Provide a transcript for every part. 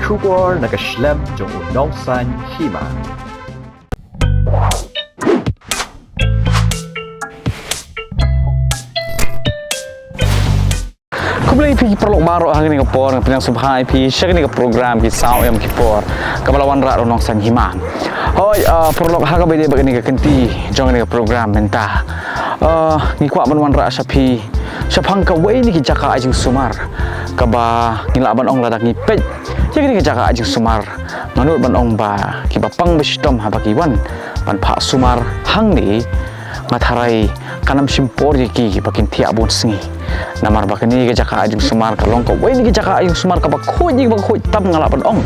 bersyukur nak Islam jong undang-san hima. Kumulay pi perlok baro hang ni kapor pinang subhai pi share ni ke program ki sao yang kipor kabalawan ra ronong san hima. Hoi perlok ha ka bede bagani ke kenti jong ni ke program mentah. Ni kwa ban wan ra sapi sapang ka wei ni ki jaka ajing sumar kaba ngila ban ong ladak ni pej ya ni ki jaka ajing sumar manut ban ong ba ki bapang bestom ha baki wan ban pha sumar hang ni matharai kanam simpor ki bakin tia bun singi namar bakani ke jaka ajing sumar kalong ko wei ni ke jaka ajing sumar ka ba khoi ni ba khoi tam ngala ban ong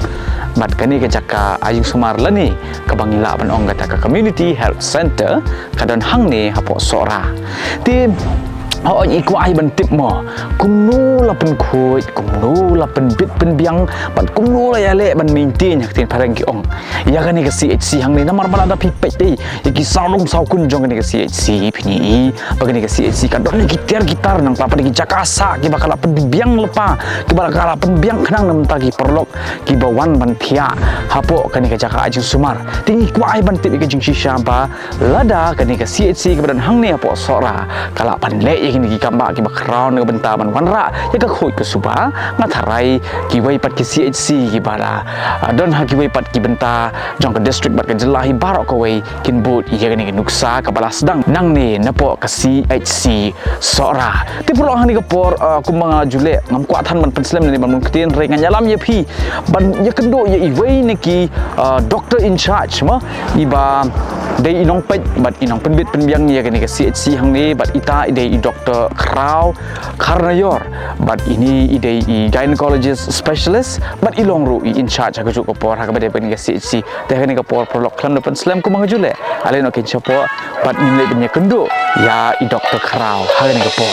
mat kani ke jaka ajing sumar lani ka bangila ban ong kata ka community health center kadon hang ni hapo sora tim Hoi iku ai ban tip mo kumnu la pen khoi kumnu la pen bit pen biang ban kumnu la ya le ban maintain yak tin parang ki ong ya kan ni ke CHC hang ni namar bala da pi pe ti ki salung sau kun jong ni ke CHC pini bagani ke CHC kan don ni gitar nang papa ni jakasa ki bakala pen biang lepa ki bakala pen biang khnang nam ta ki perlok ki bawan ban thia hapo kan ni ke jaka ajing sumar ti iku ai ban tip ki jing shisha ba lada kan ni ke CHC ki ban hang ni hapo sora kala pan le kini ki kamba ki background ke benta ban wanra ya ka khoi ke suba ngatharai ki wei pat ki CHC ki bara don ha ki wei pat ki benta jong ke district bat ke jelahi barok ko wei kin but ya ni nuksa ka bala sedang nang ni napo ke CHC sora ti perlu hani ke por kumanga jule ngam kwa than man penslam ni ban mun ketien re nganyalam ya phi ban ya kendo ya i wei ni ki doctor in charge ma iba dei inong pet bat inong penbit penbiang ya ni ke CHC hang ni bat ita dei Dr. Krau Karnayor but ini ide gynecologist specialist but ilong ru in charge aku juga por ha bade pen CHC teh ni ka por prolog klam depan slam ku mangajule ale no ken chapo but ni le kendo ya i Dr. Krau ha ni ka por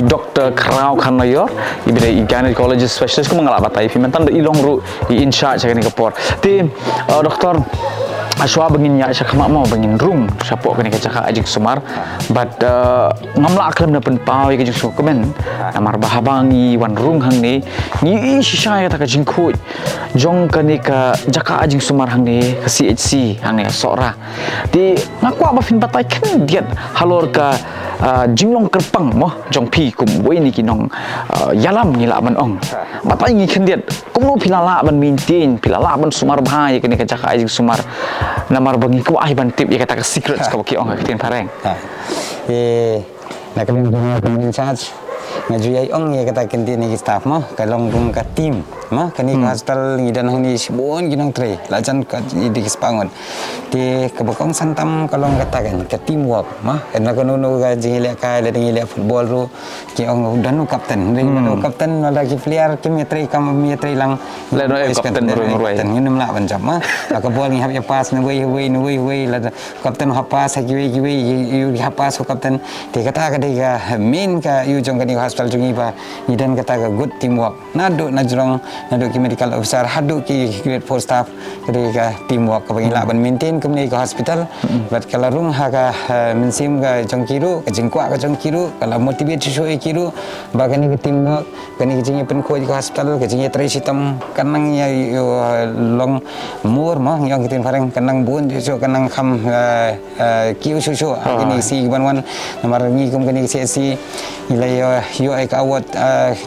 Dr. Krau Karnayor ibida gynecologist specialist ko mangalap tayo pimentan ilong ru in charge kani kapor ti doktor aswa bangin nya sa kama mo bangin room sa po kani ka ajik sumar but ngamla aklam na pen pau ka jing komen namar bahabangi wan room hang ni ni shisha ya ta ka jing khoi jong kani ka jaka ajing sumar hang ni ka CHC hang ni sora ti ngakwa ba fin batai kan diat halor ka jinglong kerpang mo jong pi kum wei ni kinong yalam ni la ban ong batai ngi khendiat kum no pilala ban maintain pilala ban sumar bhai kani ka jaka ajing sumar namar bangi ko ai ban tip ya kata ka secrets ka ki ong ka tin pareng nak in charge ngaju ai ong ya kata kenti ni staff mo kalong kum ka team ma kani hospital ngidan hang ni sibon ginang tre lajan ka di kespangon ti kebokong santam kalong katakan ke teamwork ma karena kono ga jingile ka le ngile football ru ki ong danu kapten ring kapten wala ki player ki metre kam metre lang le no kapten ruai ni mla ban jam ma ka bol ni hab ya pas ni wei la kapten ha pas ki wei yu ha pas ko kapten ti kata ka de ga main ka yu jong ka ni hospital jungi ba ni dan kata ka good teamwork nadu najrong nadu ki medical officer hadu ki grade 4 staff ketika teamwork ka bangila ban maintain kemni ka hospital bat kala rung ha ka minsim ka jongkiru ka jingkwa ka jongkiru kala motivate show kiru bagani ki teamwork kani ki jingi pen ko ka hospital ka jingi trai sitam kanang ya long mur ma yang kitin fareng kanang bun jo kanang kham kiu shu kini si ban namar ngi kum kani CSC ilai yo ai ka award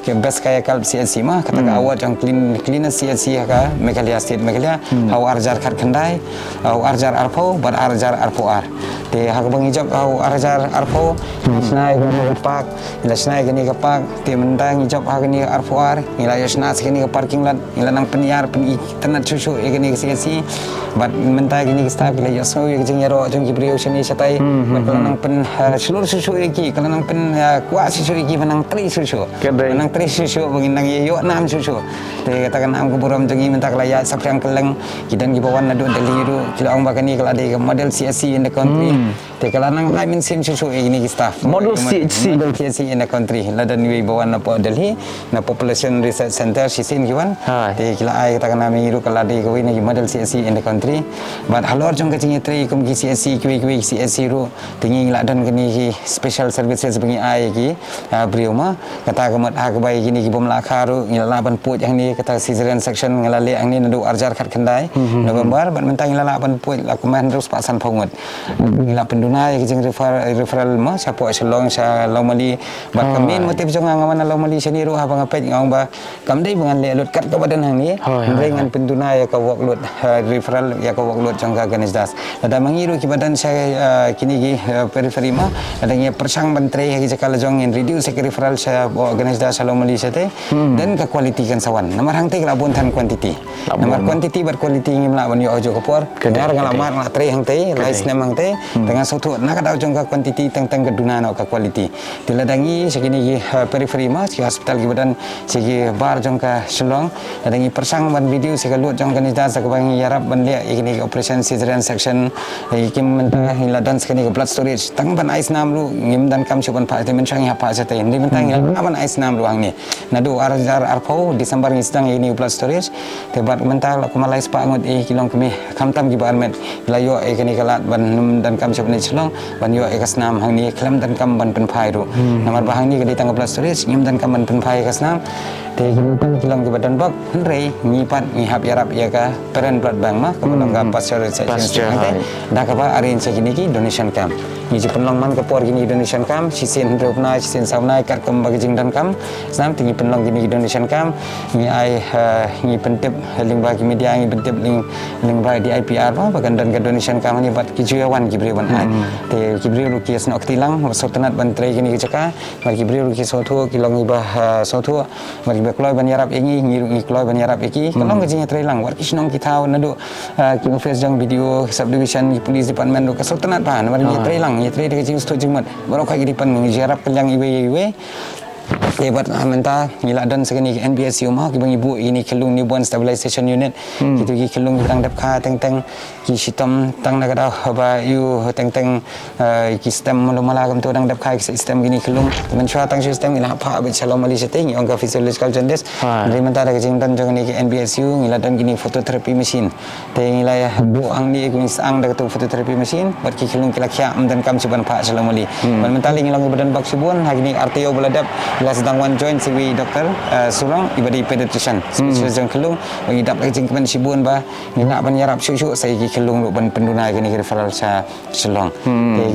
ke best kaya kalb CSC ma kata ka award jong clean CSC ka Meghalaya state Meghalaya hau arjar khat khandai hau arjar arpo bar arjar arpo ar te hak bang ijab hau arjar arpo snai gani pak ila snai gani ka pak te mentang ijab hak gani arpo ar ila yasna gani ka parking lot ila nang peniar pen tanat susu gani CSC bat mentai gani ka staff ila yaso jeng yaro jeng gibriu sini satai bat nang pen seluruh susu iki kalau nang pen kuat susu iki menang tri susu menang tri susu bagi nang yo 6 susu te katakan am ko buram jengi mentak laya saprang keleng kidan gi bawan nadu deliru kila ong bakani kala de model CSC in the country te kala nang lai min sim susu ini ki staff model CSC in the country ladan wi bawan na po Delhi na population research center sisin giwan te kila ai katakan ami ru kala de ko ini model CSC in the country but halor jong ka jingi tri kum ki CSC ki CSC ru tingi ladan kini ki special services bagi ai ki brioma kata kamat ha ka bai kini ki bom la kharu ngila ban puj yang ni kata cesarean section ngala le ang ni nadu arjar khat khandai November ban mentang ngila ban puj la kuman terus pasan pongot ngila pendunai ki jeng referral ma sapo selong sa lomali bat kamin motif jong ngaman lomali seni ru ha bang apet ngong ba kamdei bangan le lut kat ka badan hang ni dengan pendunai ka wok lut referral ya ka wok lut jong ka ganesh das ada mangiru ki badan saya kini ki periferi ma ada ngi persang bantre ki jakal jong in reduce ki referral sa ganesh das lomali sate dan ka quality kan sawan nomor hang te labun tan quantity nomor quantity bar quality ngim la ban yo ojo kopor kenar ngalamar na tre hang te lais nem hang te dengan sotu na ka daw jong ka quantity tang tang keduna no ka quality diladangi segini ki periferi ma si hospital ki badan segi bar jong ka selong adangi persang ban video sega lut jong ganesh das ka bang yarap ban le ikini operation cesarean section ikim mentah hiladan sekini ke blood storage tang ban ais nam lu ngim dan kam chuban pa te menchang ya pa sate ndi mentang ban ais nam lu hang ni nadu arjar arpo Desember ni sedang ini blood storage te bat mentah la kumalai spa ngot kilong kemi kamtam gi barmet la yo ikini kalat ban num dan kam chuban ni chlong ban yo ekasnam hang ni klam dan kam ban pen phai ru namar bahang ni ke ditang blood storage ngim dan kam ban pen phai ekasnam te kilang ke badan bak rei ngipat ngihap yarap ya ka parent blood bank mah kemudian ka pastor section dah ka ba arrange segini ki donation camp ni je penlong man ka por gini donation camp sisen ropna sisen sawnai kat kem bagi jing dan kam sam tingi penlong gini donation camp ni ai ni pentip ling bagi media ni pentip ling bagi di IPR mah bagan dan ka donation camp ni bat ki juawan ki brewan ai te ki brew ki snok tilang sotenat ban tre gini ki jaka bagi brew ki sotu kilong ibah sotu bagi bekloi ban yarap ingi ngi kloi ban yarap iki kalong ke jinga trelang war kisnong kitau nadu ki face jang video subdivision ki police department do kasultanat pa na ni trelang ni tre de jing sto jingmat barok kai di pan ngi yarap kelang iwe lebat menta ngila dan segini NBSU mah ki bang ibu ini kelung newborn stabilization unit gitu ki kelung tang dap kha teng ki sitam tang na kada ba yu teng ki sistem mala kam to dang dap kha sistem gini kelung men chwa tang sistem ila pha be chalom mali setting ong ka physiological changes dari menta da jing dan jong ni NBSU ngila dan gini phototherapy machine te ngila ya bu ang ni ku sang da tu phototherapy machine bar ki kelung kila khya dan kam siban pha chalom mali men menta ngilong badan bak subun ha gini RTO beladap ila sedang wan join siwi doktor surang ibadi pediatrician spesialis jang kelung bagi dap lagi jing sibun ba ni nak ban yarap syuk saya gi kelung ban penduna gini referral sa selong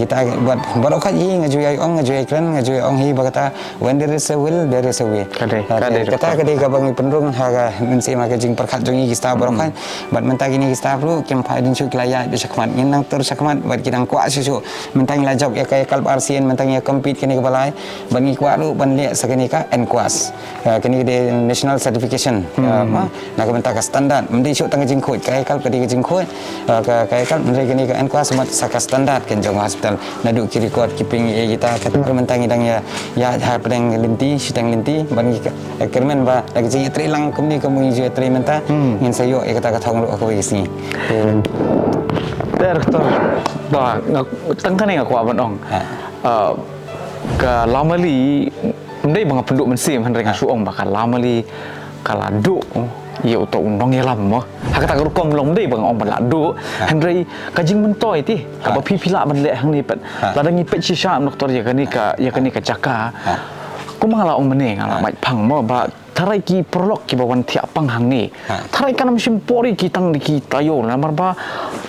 kita buat barokah ji ngajui kran ngajui ong hi bagata when there is a will there is a way kata kade ka bangi pendrung ha mensi ma jing perkhat jongi ki sta barokah bat menta gini ki sta ru kem faidin syuk laya be sakmat nang ter sakmat bat kidang kwa syuk mentang la job ya kay kalb RCN mentang ya compete kini ke balai bangi kwa ru ban le sakani ka NQAS kini de national certification ma nak benta ka standard mendi syuk tang jing khoi kai kal kadi jing khoi ka kai kal mendi kini ka NQAS mat saka standard ken jong hospital nadu ki record keeping kita kata mentang idang ya ha pedang linti sitang linti bani kermen ba lagi jing trilang kumni kamu ju tri menta ngin sayo kata ka thong lu aku isi doktor ba tang kan ngak kwa ban ong ka lamali ndai bang penduk mensim han reng suong bakal lamali kala du ye uto undong ye lam mo hakata ka rukom long dei bang ong bala du han rei ka jing mentoi ti ka ba pipila ban le hang ni pet ladangi pet shisha doktor ye kani ka jaka ku mangala ong meneng ala mai phang mo ba tarai ki prolog ki bawan thia pang hang ni tarai kanam simpori ki tang ki tayo namar ba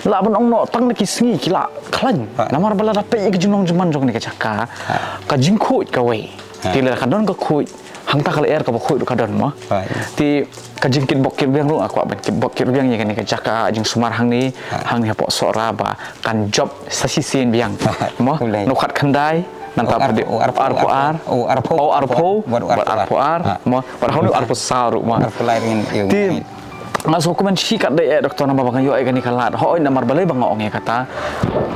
la ban ong no tang ki sngi ki la khlan namar bala dape ki jinong juman jong ni ka jaka ka jing khoi ka wei tila kadon ka khoi hang ta kala air ka khoi du kadon mo ti ka jingkit bokir biang ru aku ban kit bokir biang ye kan ka jaka jing sumar hang ni hapo sora ba kan job sasisin biang mo no khat khandai nanta pada arpo mo pada hanu arpo saru mo ti masuk komen sikat deh doktor nama bang yo kan ikalat hoi namar balai bang ong kata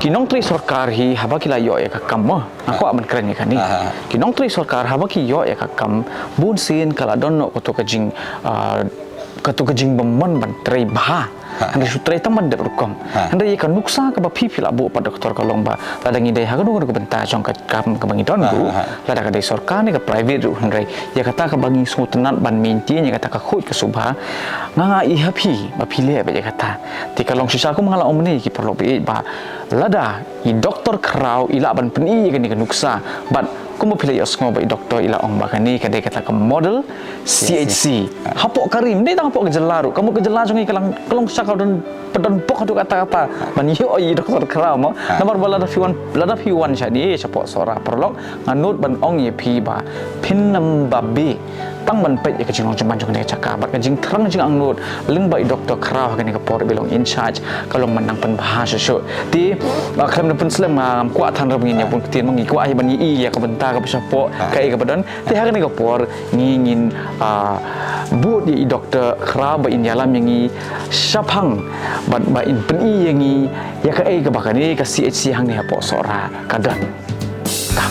kinong tri sarkar hi haba kila yo ka kam mo aku aman keren kan ni kinong tri sarkar haba ki yo ka kam bun sin kala donno ko to kajing bamman ban trai bah anda sutrai taman de rukom anda ye kan nuksa ka ba pipi la bu pa doktor ka lomba la dangi dai ha ko benta jong ka kam ka bangi don bu la da ka dai sarkar ni ka private ru handai ya kata ka bangi sutenat ban minti ya kata ka khut ka subha nga i happy ba pile ba ya kata ti ka long sisa ko mangala omni ki perlu bi ba lada i doktor krau ila ban peni ka ni ka nuksa but kumu pilih osngo ba doktor ila ong bakani kadai kata ka model CHC hapok karim ni tang hapok gejelaru kamu gejela jongi kalong sakal dan pedon pok tu kata-kata ban yo i doktor krau mo nomor bala da fiwan jadi sapok sora perlok nganut ban ong ye pi ba pin nam babi tang ban pet ke jingong cuman jong ne cakap bat jing terang jing angnut leng bai doktor krau kan ke por belong in charge kalau menang pen bahasa so ti klam pen slam ngam kwa than rab ngi pun tin mangi kwa ai ban i ya ka benta ka bisa po kai ka badan ti ha kan ke por ngingin bu di doktor krau ba in yalam yangi sapang bat ba in pen i yangi ya ka ai ka bakani ka CHC hang ne po sora kadan ta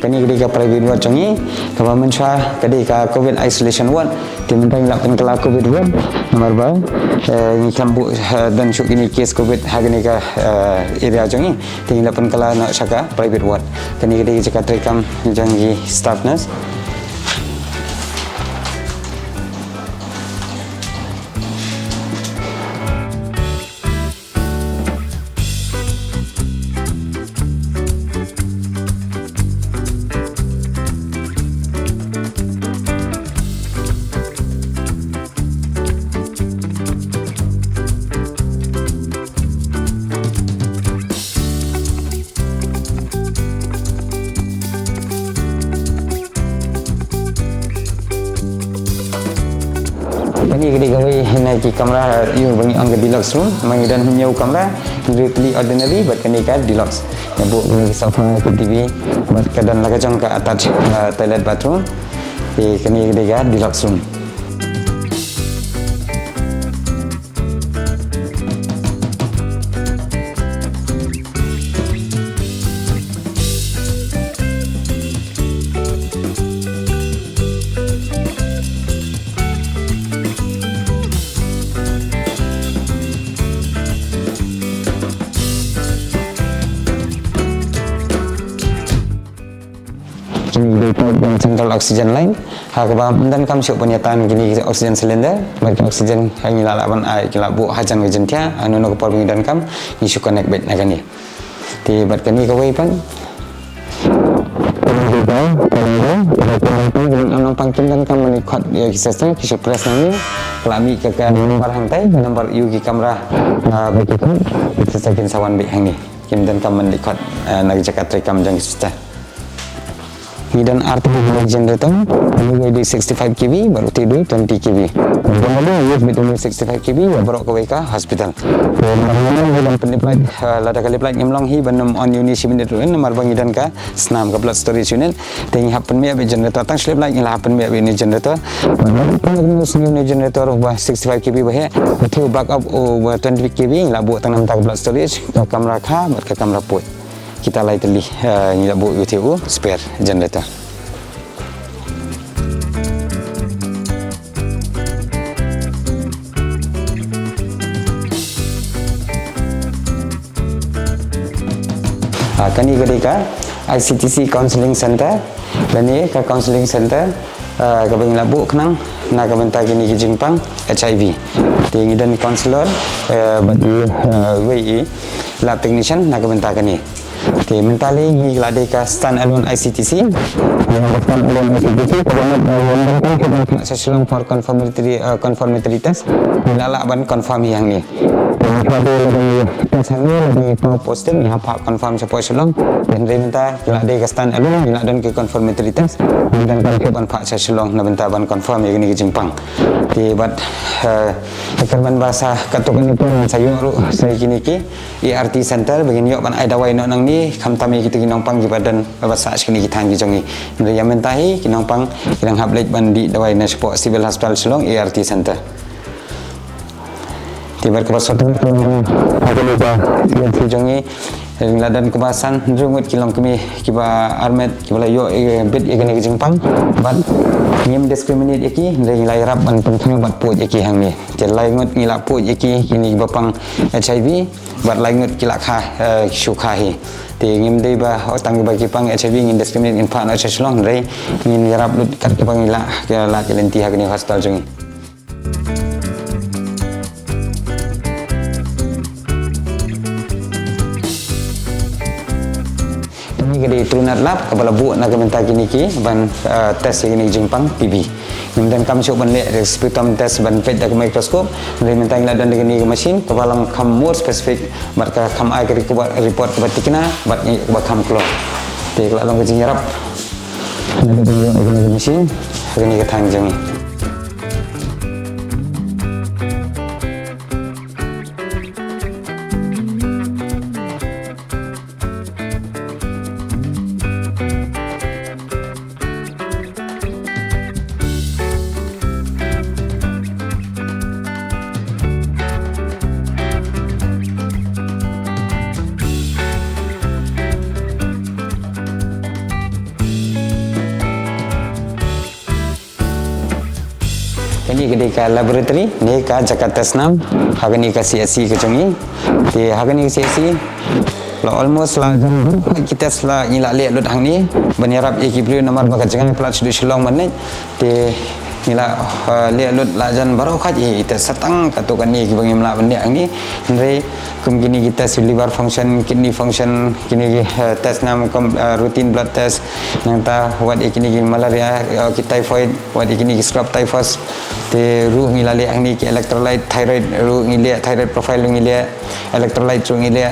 Kani ketika private ward changi government swa ketika covid isolation ward timentang lak pen kala covid ward nomor ba ni kambu dan syuk ini case covid hagani ka area changi tinggal pen kala nak saka private ward kani ketika jaka trekam jangi staff nurse Kani ketika we naik kamera you bangi angga deluxe room mangi dan nyau kamera really ordinary but kani ka deluxe ya bu sofa TV but kadan laga jang ka attach toilet bathroom di kani ketika deluxe room central oxygen line hakaba dan kam syuk penyataan gini oxygen cylinder bagi oxygen hangi lalaban ai kila bu hajan ke jentia anu no kepol dan kam isu connect bed na kani ti bat kani ka wei pan kalau pangkin dan kam menikot ya kisahnya kisah press nami kelami ke nomor hantai nomor yugi kamera bagi kan kita sakin sawan be hangi kim dan kam menikot nak jakat rekam jang susah dan artificial generator ini di 65 kV baru tidur 20 kV kemudian USB 65 kV baru ke WK hospital kemudian pendiplai lada kali plai ngemlong hi banam on unit unit nomor bangi dan ka senam ke blood storage unit tinggi happen me generator tang slip lagi lah happen me ini generator ini generator 65 kV bah betul backup 20 kV lah buat tanam tak blood storage ke kamera kha ke kamera put kita lai teli ni dak buat UTU spare generator kani ketika ICTC counseling center dan ni ke counseling center ke bang labu kenang nak bentar gini ke Jingpang HIV tinggi dan counselor WE lab technician nak bentar kani okay, mentally ni lade ka stand alone ICTC yang stand alone ICTC kebanyakan kita sesuai for conformity test lalak ban confirm yang ni Pada lebih dasarnya lebih positif ni apa confirm support selong dan minta kila ada kestan alung kila dan ke conformity test dan kan pak selong na bentar ban confirm ya ni ke Jepang di bat kerman bahasa katukan itu sayu ru saya kini ki ERT center begini yok ban ai dawai nak nang ni kam tami kita kinong pang di badan bahasa kini kita hangi jongi yang mentahi kinong pang kinang hablek ban di dawai na support civil hospital selong ERT center tiba kepasotan ada lupa yang tujuannya ladan kebasan rungut kilong kami kiba armet kiba yo bed ikan ke Jepang bat ngim discriminate iki lai rap ban pentang bat put iki hang ni jelai ngut ngilak put iki kini bapang HIV bat lai ngut kilak kha syukhahi ti ngim dei ba otang ba kipang HIV ngin discriminate in pan acha shlong rei ngin rap lut kat kipang ila ke la jelenti hagni hospital jungi di Trunat Lab kepala buat nak minta kini ban tes ini Jepang PB kemudian kami coba lihat sputum tes ban pet dari mikroskop dari minta ngeladan dengan ini mesin kepala kam more spesifik maka kam ai ke report ke batikna bat ni kam keluar jadi kalau long kecil nyerap ada dengan mesin ini ke tangjung ini ketika laboratory ni ka Jakarta Snam hagani ka CSC ke jongi di hagani CSC la almost la kita sela ngila lek lut hang ni banyarap ikiblu nomor maka jangan plat sudah selong menit di ngila lek lut lajan baru khaji kita setang katukan ni kibang imla benda hang ni ndre kemgini kita liver function kidney function kini tes nam routine blood test nanta wat ikini malaria kita typhoid wat ikini scrub typhus te ru ngilale ang ni electrolyte thyroid ru ngile thyroid profile ngile electrolyte ru ngile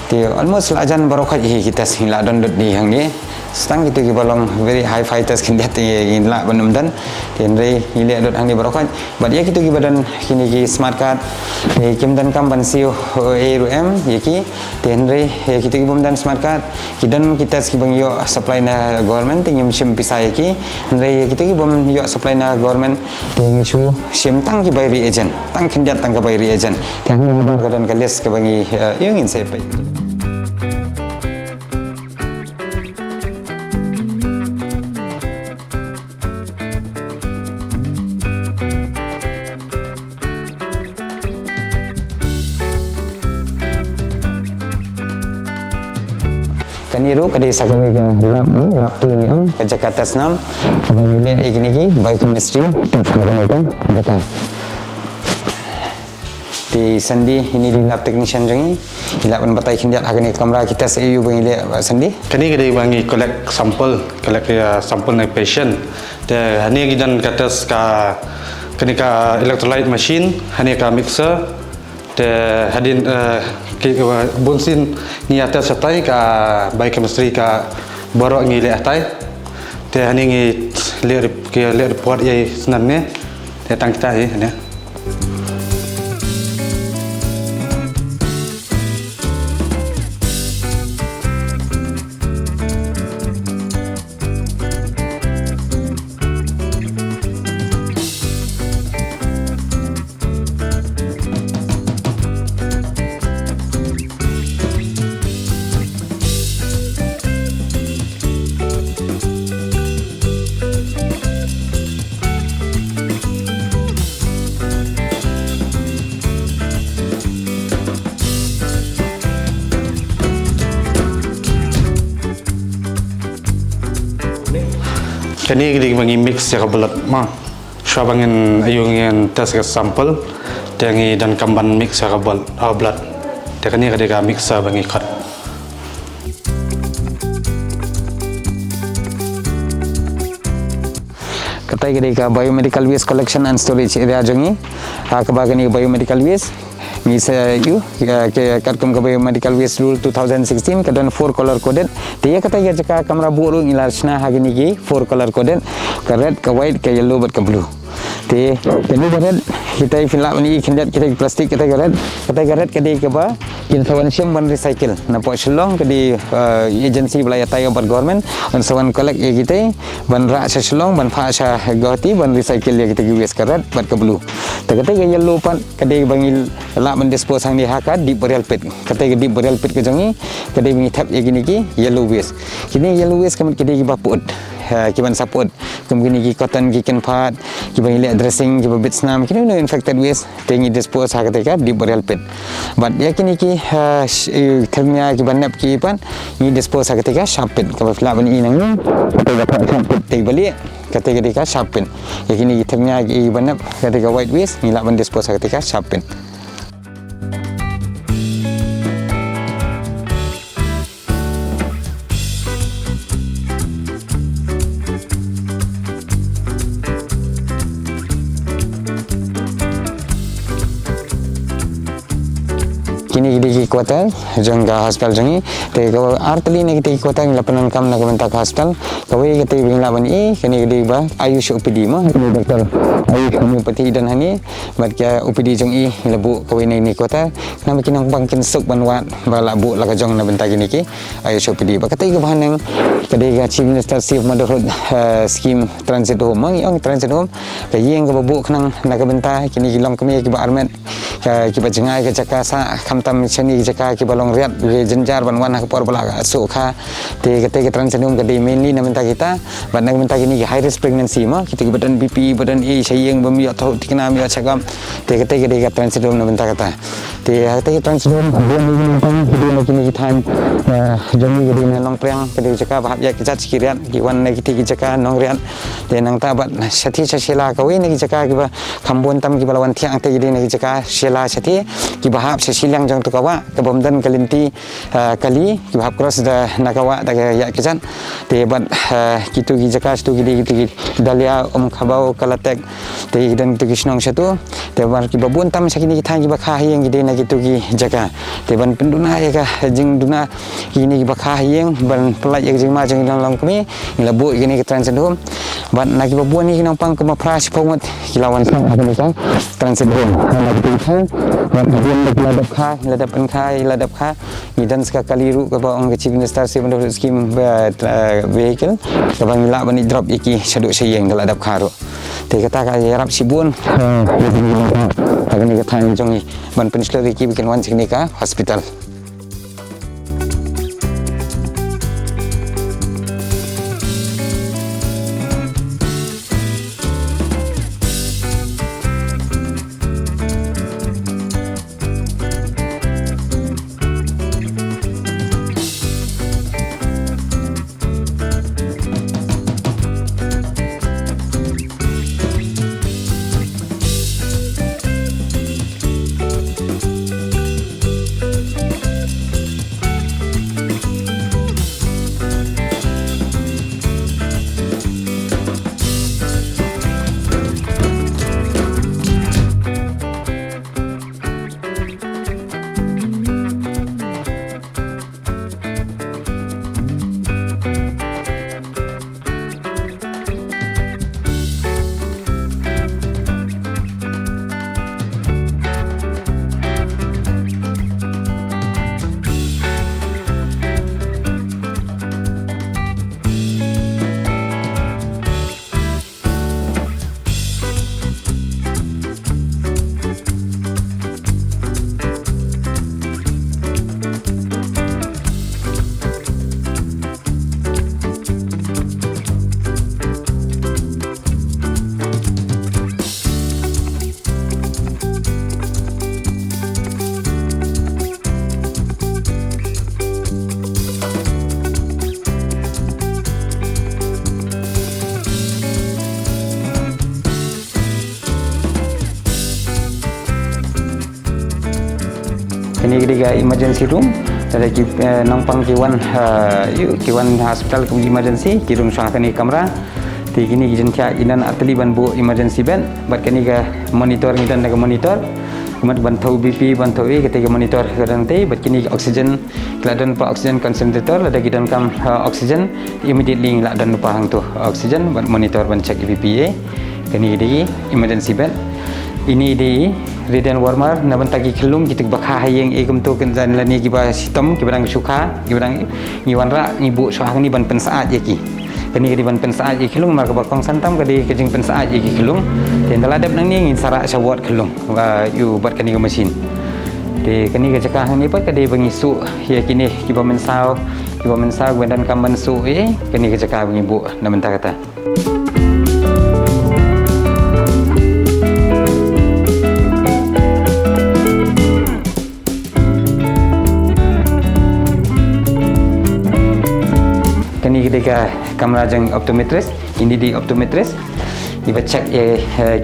te almost lajan barokat kita sila don di hang ni stang itu balong very high fighters kin dia ngila banum dan tenre ngile dot hang ni barokat bad ya kitu badan kini ki smart card kim dan kam ban siu ARM yaki tenre kitu bom dan smart card kidan kita skibang yo supply na government tingim sim pisai ki tenre kitu bom yo supply na government ting chu sim tang ki by reagent tang kin dia tang ka by reagent tang ni badan kales ka bangi yung insay pa kaniru kadai sakami ka lap tu ni ke Jakarta Snam kami lihat igini ki biochemistry tak betul di sendi ini di lab technician jangi lab batai kindiat agani kamera kita seiu bangi lihat sendi kani kadai bangi collect sampel na patient te hani gidan katas ka kani ka electrolyte machine hani ka mixer te hadin bunsin ni atas satai ka biochemistry ka borok ngi le atai te hani ngi le report ye senan ne te tang kita ye ne kani gidi bangi mix ya kabelat ma syabangin ayungin tes ke sampel tengi dan kamban mix ya kabel blood te kani gadi ka mix bangi kat katai gadi ka biomedical waste collection and storage area jongi ka bagani biomedical waste Misa you ke kat kum ke medical waste rule 2016 kadan 4 color coded. Dia kata ya jaka kamera buru ilar sna hagini gi 4 color coded. Ke red, ke white, ke yellow, ke blue. Thì cái này red kita fill up ni kita plastik kita red ke di ke ba kita sawan siam ban recycle na po selong ke di agency belaya tayo ban government ban sawan collect ya kita ban ra sa selong ban pha sa goti ban recycle ya kita US ke red ban ke blue kata ke yellow pan ke di bangil la ban dispose hang di haka di burial pit kata ke di burial pit ke jangi ke di mi tap ya gini ki yellow waste kini yellow waste ke di ba put kiban support kemudian ki cotton ki ken part ki bang ile dressing ki bits nam kini no infected waste tengi dispose ha ketika di burial pit but ya kini ki termnya ki ban nap ki pan ni dispose ha ketika sharp pit ka fla ban inang ni ketika sharp pit te bali ketika sharp pit ya kini ki termnya ki ban nap ketika white waste ni la ban dispose ha ketika sharp pit. Kini di kota jangka hospital jangi te ko artli ne di kota lapanan kam na komenta hospital kawai kete bingla bani kini di ba ayush UPD ma doktor ayush homeopathy dan hani bat kya UPD jangi lebu kawai ni kota nama kinang bangkin suk banwat bala bu la jong na benta kini ki ayush UPD ba kete bahan yang kede ga chief minister safe motherhood scheme transit home mang yang transit home ka yeng ka bu khnang na ka benta kini kilom kami ki ba armet ki ba jengai ka jakasa tam chani jaka ki balong riat jenjar banwan ha por bala sukha te kete ke transenum ke di mainly na minta kita ban na minta kini high risk pregnancy ma kita badan BP badan A sayang bami atau tikna mi chakam te kete ke di transenum na minta kata te kete transenum ni pang kini time jami ke di long priang ke di jaka bahap ya kita sikiriat ki wan na kita jaka nong riat te nang ta bat sati sila kawi ni jaka ki ba khambon tam ki balawan thiang te di ni jaka sila sati ki bahap sesilang tu kawa kebomdan kalinti kali kibahap cross da nakawa da ya kisan te bat kitu gi jaka stu gi dalia khabau kalatek te dan tu kisnong satu te bar ki babun tam sakini thang gi bakha yang gi na gitu gi jaka te ban penduna ya ka jing duna ini gi bakha yang ban pelaj jing ma jing lang kami labu gini ke transit home ban na gi babun ni nang pang kema pras pongot kilawan sang akan sang transit home na gi thang ban babun ladap kha ladap kha dan sekali ru ke bawang ke chief minister safe motherhood scheme vehicle ke bang la bani drop iki saduk sayeng ke ladap kha ru te kata ka yarap sibun agani ke thang jongi ban penisler iki bikin wan sini ka hospital. Kini ketiga emergency room ada nampang kiwan hospital ke emergency kirum suah kini kamera ti kini jentia inan atli ban bu emergency bed bat kini ga monitor ngidan ga monitor Kemudian bantu BP, bantu ketika monitor nanti, begini oksigen, keladan pak oksigen konsentrator, ada gidan kam oksigen, immediately keladan lupa hang tu oksigen, monitor cek BPA, kini di emergency bed, ini di radiant warmer, naban tagi kelung kita bakah yang egam tu kencan lani kiba sistem, kiba dang suka, kiba dang ngiwanra, ngibu suang ni ban pensaat yaki. Kini kadi ban pensaat je kelung marka bakong santam kadi kejing pensaat je kelung dan daladap nang ni ngin sarak sawat kelung you buat kani ke mesin de kani ke cakah ni pat kadi bengisu ya kini kiba mensau gwendan kam mensu kani ke cakah bengibu na mentah kata kani ketika kamera jeng optometris ini di optometris kita cek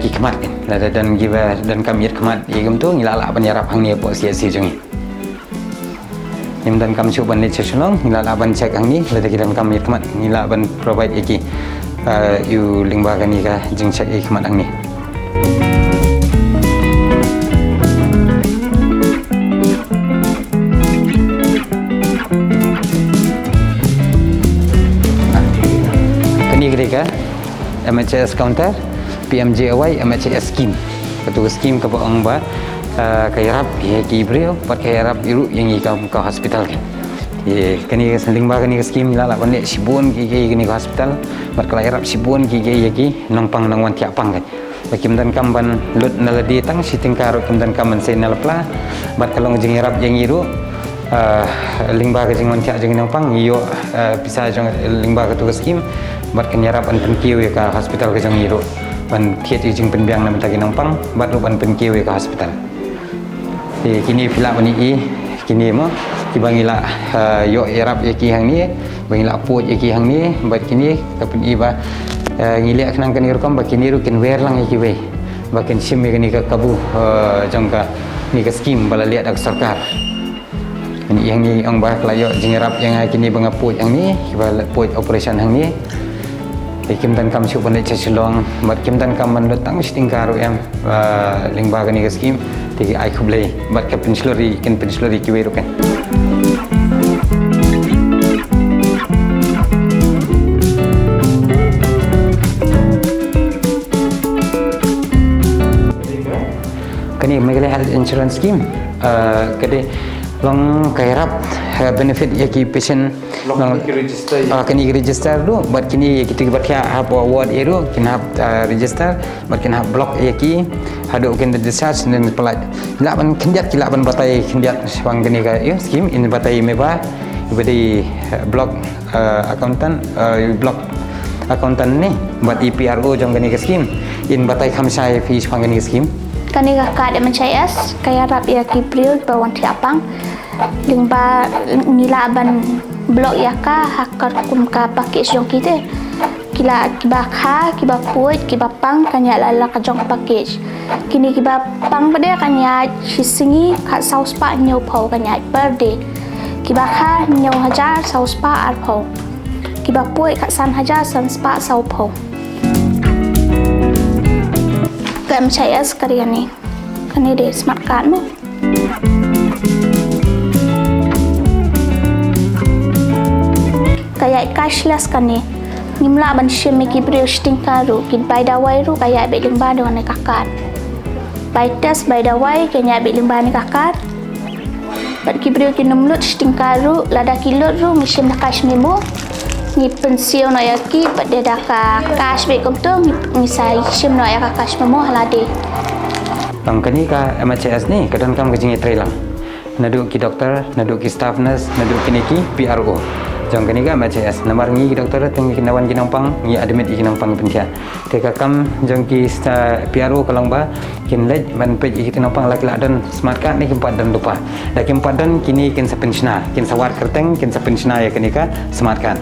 ki kemat dan kita dan kami kemat igam tu ngilala penyarap hang ni apa sia-sia jeng dan kami coba ni cecilong ngilala ban cek hang ni lada dan kami kemat ngilala ban provide iki you lingba kani ka jeng cek kemat hang ni ketika MHS counter PMJAY MHS scheme ketua scheme ke bawang ba kayarap ya kibril pat kayarap iru yang ikam ke hospital kan ye kani seling ba kani scheme la ban sibun ki kani ke hospital bat kayarap sibun ki yaki nangpang nangwan tiapang kan bakim dan kamban lut naladi tang sitingkar kim dan kamban senal pla bat kalong jing yarap yang iru lingba ke jing wantia jing nangpang iyo bisa jong lingba ke tugas scheme bat kenyarap an penkiu ke hospital ke jang iru ban thiet jing penbiang nam tagi nangpang bat ban penkiu ke hospital kini pila bani kini mo kibangila yo yarap yaki hang ni bangila puj yaki hang ni bat kini kapin iba ngiliak nang kan iru kam bat kini ru ken wer lang yaki we bakin sim ni ke kabu jangka ni ke scheme bala liat ak sarkar ini yang ni ang bah layo jingrap yang kini bangaput yang ni kiba put operation hang ni kim dan kam syuk bandai cesilong bat kim dan kam man letang stingkaru em lingba kani ke scheme tigi ai khublei bat ke penslori kiwe rukan kani Meghalaya Health Insurance Scheme kade long kairap benefit yaki patient long kini register do but kini kita berkia hab award eru kena register but kena block yaki hadu kena discharge dan pelat laban kendiat kilaban batai kendiat wang kini ka scheme in batai meba ibadi block accountant block accountant ni but EPRO jong kini ka scheme in batai khamsai fi wang kini scheme kani ka MHS kaya rap ya kibril bawang tiapang lingba nilaban blok ya ka hakar kum ka package jong kita kila kiba kha kiba puit kiba pang kanya lala ka jong package kini kiba pang pada kanya hisingi ka saus pa nyau phau kanya per day kiba kha nyau hajar saus pa ar phau kiba puit ka san hajar san spa sau phau MHS karian ni kani de smart card mo kaya cashless kani nimla ban shemi ki breu stingkaru kin bai dawai ru kaya be lingba dengan ni kakar bai test bai dawai kenya be lingba ni kakar bat ki breu ki numlut stingkaru lada kilot ru mishim na cash memo ni pensio no yaki pada daka cash be komtong ni sai shim no yaka cash memo halade bang kani ka MHS ni kadang kam kejing trailang naduk ki doktor naduk ki staff nurse naduk kini ki PRO jang kani ka MHS namar ngi ki doktor teng ki nawan ki nampang ngi admit ki nampang pentia teka kam jang ki PRO kalong ba kin lej man pe ki nampang lak dan smart card ni kimpat dan lupa dak kimpat dan kini kin sapensiona kin sawar kerteng kin sapensiona ya kani ka smart card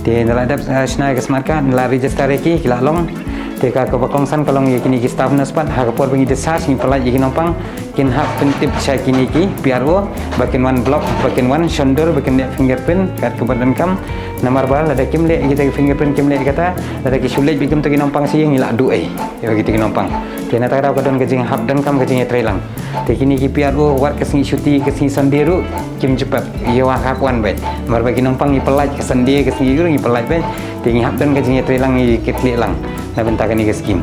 di dalam snai ke smart card la register ki kila long teka ke bakongsan kalong ye kini ki staff nurse pat ha kapor bengi discharge ni pelaj ki nampang kin hap pentip saya kini ki PRO bakin one block bakin one shoulder bakin le fingerprint kat kebadan kam nomor bal ada kim le kita fingerprint kim le kata ada ki sulit bikin tu nompang si yang ilak duai ya begitu nompang dia nak tahu kadon kejing hap dan kam kejing trelang te kini ki PRO wat kesini syuti kesini sandiru kim cepat ia wah hap one baik mar bagi nompang ni pelaj ke sandi kesini guru ni pelaj baik tinggi hap dan kejing trelang ni ketli lang na bentakan ni ke skim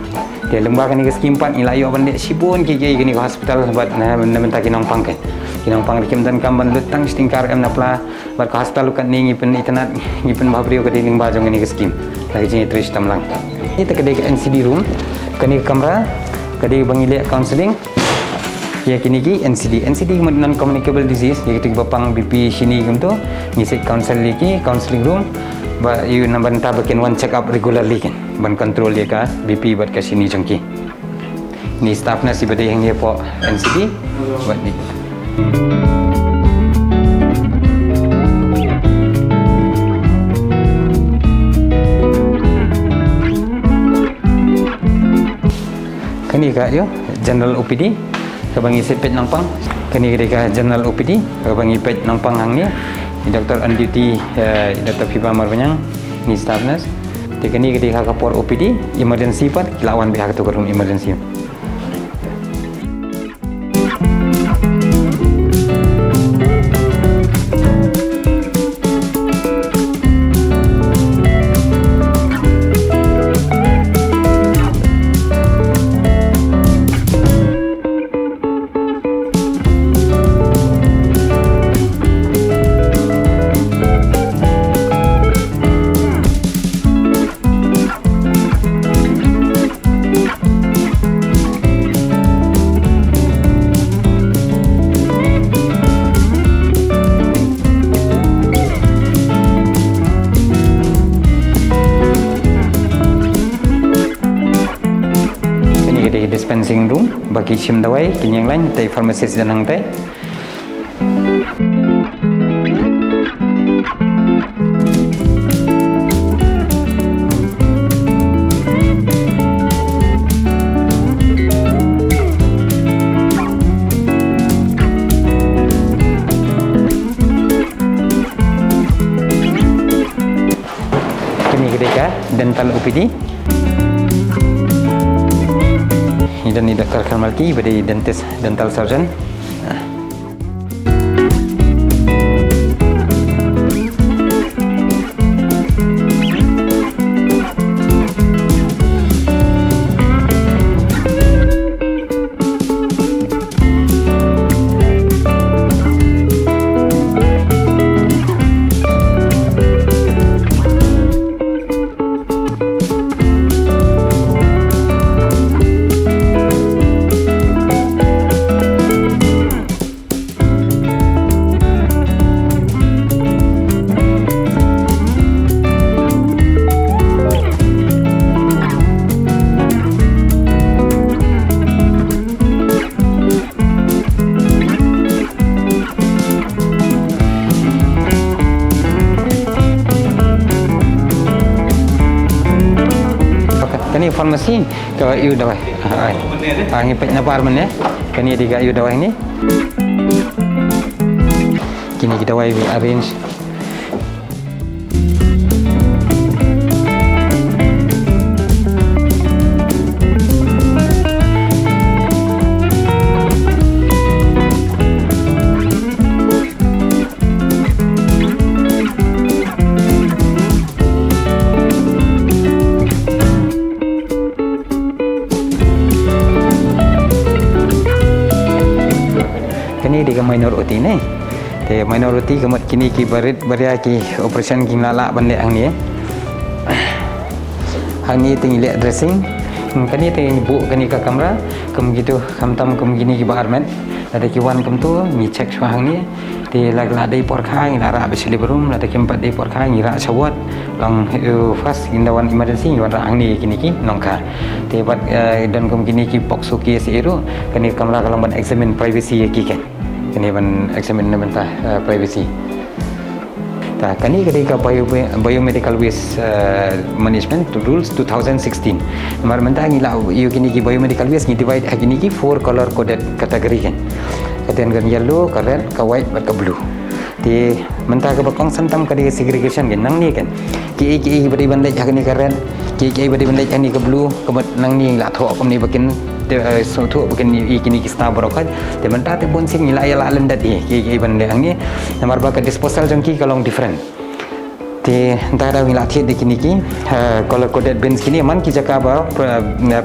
dia lembah kan ni ke skim pat ila yo bandek sibun ki ni ke hospital buat na minta kinongpang kan kinongpang dikim dan kamban lutang stingkar em napla buat ke hospital lukat ni ngipen internet ngipen bahbrio ke dinding bajong ni ke skim lagi jenis tris tamlang ini terkedai ke NCD room kini kamera kedai bangile counseling ya kini ki NCD non communicable disease ya kita bapang BP sini gitu ngisi counseling room ba you number tabakin one check up regularly kan ban control dia ka BP buat ke sini jengki ni staff na si bade yang dia po NCD buat ni kani ka yo general OPD kabangi sepet nampang kani ka general OPD kabangi pet nampang hang ni Dr. on duty Dr. Fiba Marbanyang ni staff nurse kani ka kapor OPD emergency pat lawan pihak tu room emergency dispensing room bagi sim dawai kini yang lain tai pharmacist dan hang tai kini ketika dental OPD dan ni Dr. Kalmalki bagi dentist dental surgeon kani farmasi ke iu dawai ngi pet na parmen ya kani diga iu dawai ni kini kita dawai we arrange kini di minor OT ni te minor OT kemat kini ki barit baria ki operation ki lala bandek hang ni hang ni tinggi lihat dressing kani tinggi bu kani ka kamera kem gitu kam gini ki bar met ada ki wan kem tu ni check swa hang ni te lag dai por khang ina ra besili berum ada ki 4 dai por khang ira sawat long fast indawan emergency wan ra hang ni kini ki nongka te bat dan kem kini ki box ki seru kani kamera kalau ban examine privacy ki kan kini ban examine mentah privacy Ta kani ketika biomedical waste management rules 2016. Nomor mentah ngila you kini ki biomedical waste ni divide kini ki 4 color coded category kan. Katakan kan yellow, ka red, ka white, ka blue. Thì mentah ka bakong santam ka segregation kan nang ni kan. Ki beri bandai kini ka red, ki beri bandai kini ka blue, ka nang ni la tho kom ni bakin so thu bakin kini ki sta barokat. Te mentah te bon sing ngila ya la lendat ki bandai ang ni. Nomor ba ka disposal jong ki kalong different. Thì ta đã ngila thiệt đi kini ki color coded bins kini man ki jaka ba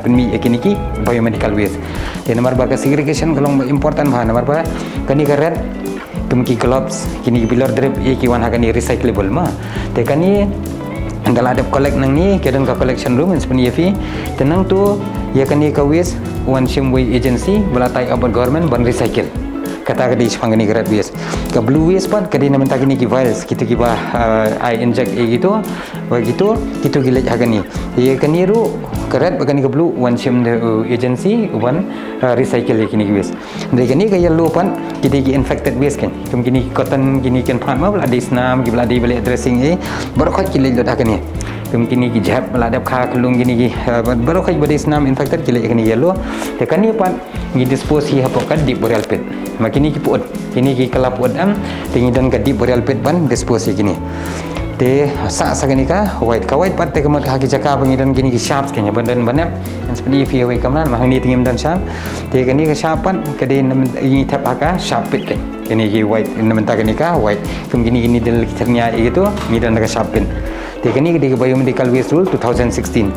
penmi kini ki biomedical waste. Thì nomor ba ka segregation kalong important ba nomor ba kani ka red tumki gloves kini ki pillar drip ki wan hakani recyclable ma. Te kani andala ada collect nang ni kedang ka collection room sebenarnya fi tenang tu ya kani ka waste one shimway agency belatai about government ban recycle. Kata kadi sepangani gerat waste ke blue waste pun kadi nak minta kini ki virus kita ki bah I inject gitu begitu kita gila agani ye kani ru kerat bagani ke blue one shim agency one recycle kini ki waste dari kani ke yellow pun kita ki infected waste kan kum kini cotton kini kan phat ma ada senam ki beladi balik dressing baru khat ki lelot agani kum kini ki jab belada kha kelung kini ki baru khat badi senam infected ki lelot kini yellow te kani pun ngi dispose hi hapokan di burial pit makini ki puot kini ki kelap puot am tingi dan ka di burial pit ban dispose kini te sa kini ka white pat te kemat ha ki jaka pengidan kini ki sharp kini bandan banap seperti fi we kamran ma ni tingim dan sharp te kini ka sharp pan kadi ini tap ka sharp pit kini ki white namenta kini ka white kum kini del ternya itu ni dan ka sharp pin te kini di biomedical waste rule 2016